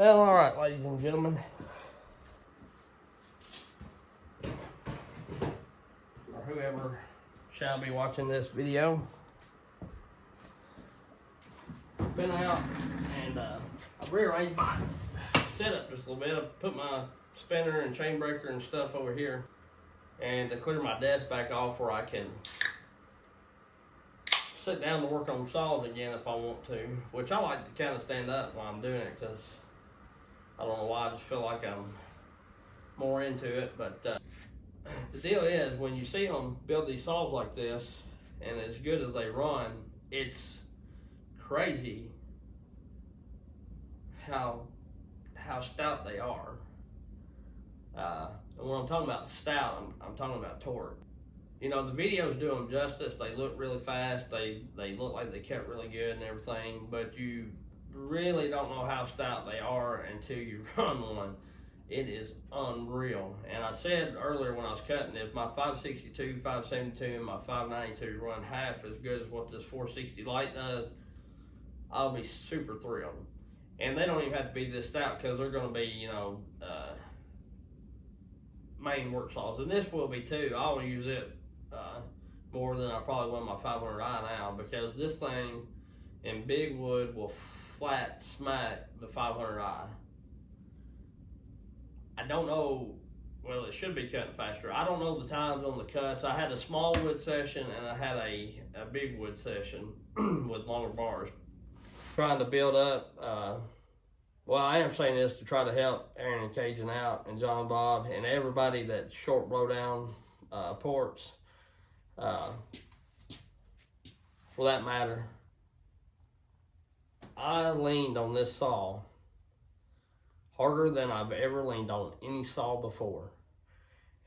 Well, all right, ladies and gentlemen. Or whoever shall be watching this video. I've been out and I've rearranged my setup just a little bit. I've put my spinner and chain breaker and stuff over here. And to clear my desk back off where I can sit down to work on saws again if I want to. Which I like to kind of stand up while I'm doing it because I don't know why, I just feel like I'm more into it. But the deal is, when you see them build these saws like this, and as good as they run, it's crazy how stout they are. And when I'm talking about stout, I'm talking about torque. You know, the videos do them justice. They look really fast. They look like they kept really good and everything, but you really don't know how stout they are until you run one. It is unreal. And I said earlier when I was cutting, if my 562, 572, and my 592 run half as good as what this 460 Lite does, I'll be super thrilled. And they don't even have to be this stout because they're going to be, you know, main work saws. And this will be too. I'll use it more than I probably will my 500i now, because this thing in big wood will flat smack the 500i. I don't know, well, it should be cutting faster. I don't know the times on the cuts. I had a small wood session and I had a big wood session with longer bars. Trying to build up, well, I am saying this to try to help Aaron and Cajun out, and John Bob, and everybody that short blowdown ports, for that matter. I leaned on this saw harder than I've ever leaned on any saw before.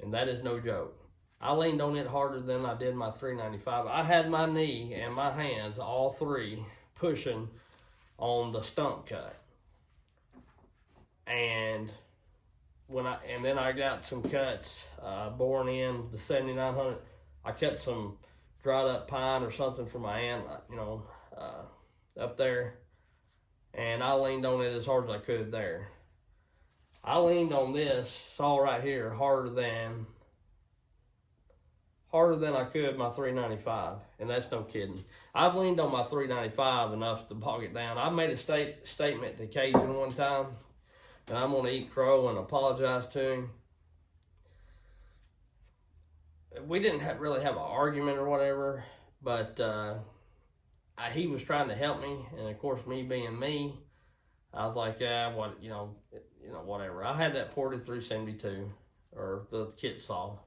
And that is no joke. I leaned on it harder than I did my 395. I had my knee and my hands, all three, pushing on the stump cut. And then I got some cuts, boring in the 7900. I cut some dried up pine or something for my aunt, you know, up there. And I leaned on it as hard as I could there. I leaned on this saw right here harder than I could my 395, and that's no kidding. I've leaned on my 395 enough to bog it down. I made a statement to Cajun one time, and I'm going to eat crow and apologize to him. We didn't really have an argument or whatever, but he was trying to help me, and of course, me being me, I was like, yeah, whatever. I had that ported 372, or the kit saw,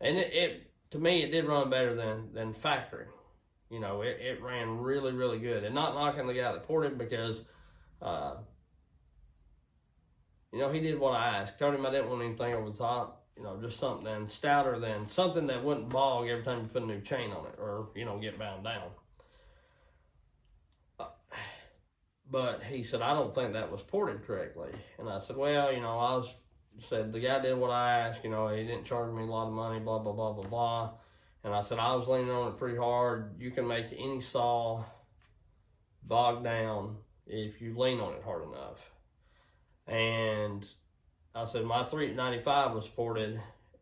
and it to me, it did run better than factory. You know, it ran really, really good, and not knocking the guy that ported, because you know, he did what I asked. Told him I didn't want anything over the top. You know, just something stouter than something that wouldn't bog every time you put a new chain on it, or, you know, get bound down. But he said, I don't think that was ported correctly. And I said, well, you know, said the guy did what I asked. You know, he didn't charge me a lot of money, blah, blah, blah, blah, blah. And I said, I was leaning on it pretty hard. You can make any saw bog down if you lean on it hard enough. And I said, my 395 was ported.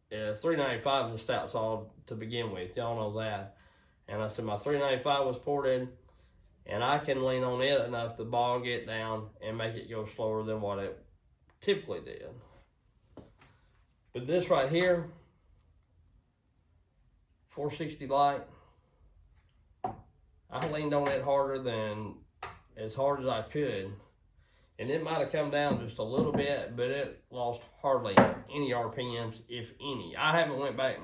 395 is a stout saw to begin with. Y'all know that. And I said, my 395 was ported, and I can lean on it enough to bog it down and make it go slower than what it typically did. But this right here, 460 Lite, I leaned on it as hard as I could. And it might have come down just a little bit, but it lost hardly any RPMs, if any. I haven't went back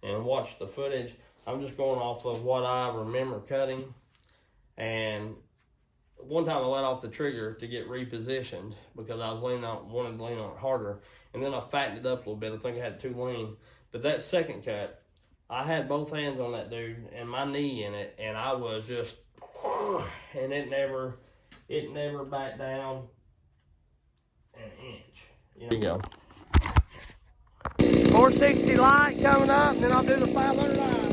and watched the footage. I'm just going off of what I remember cutting. And one time I let off the trigger to get repositioned because I was wanted to lean on it harder. And then I fattened it up a little bit. I think I had too lean. But that second cut, I had both hands on that dude and my knee in it, and I was just, and it never backed down an inch. You know? There you go. 460 Lite coming up, and then I'll do the 500i.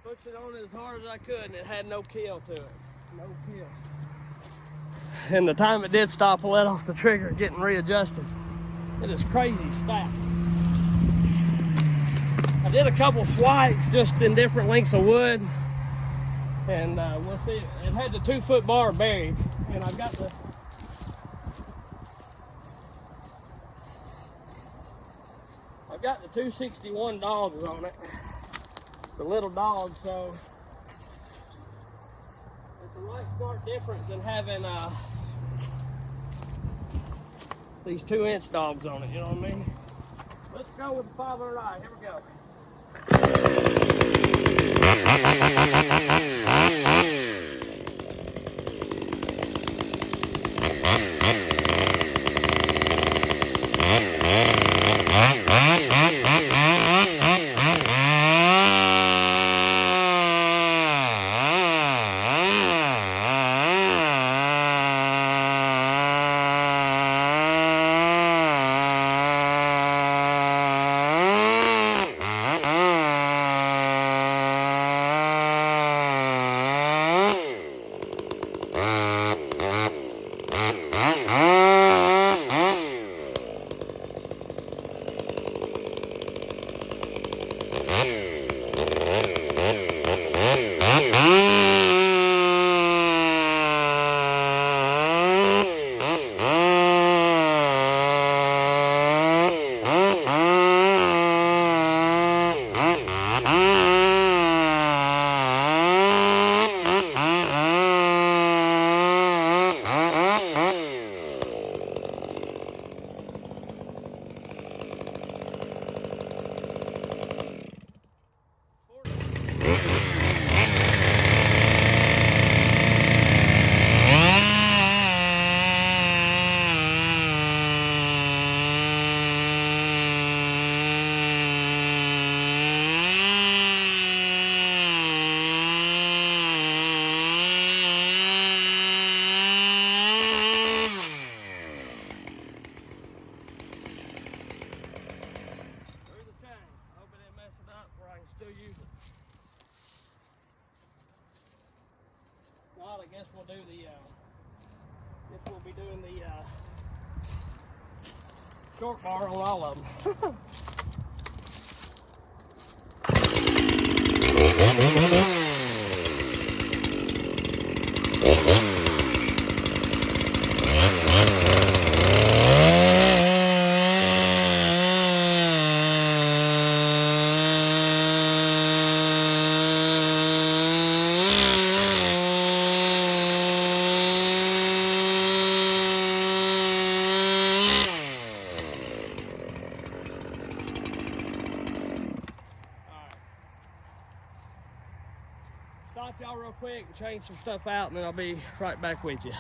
Pushed it on as hard as I could, and it had no kill to it. No kill. And the time it did stop, I let off the trigger, getting readjusted. It is crazy stats. I did a couple swipes just in different lengths of wood, and we'll see. It had the 2-foot bar buried, and I've got the I've got the 261 dogs on it, the little dogs, so it's a right smart difference than having these 2-inch dogs on it, you know what I mean? Let's go with the 500i, here we go. I guess we'll do the, guess we'll be doing the short bar on all of them. Stop y'all real quick and change some stuff out, and then I'll be right back with you.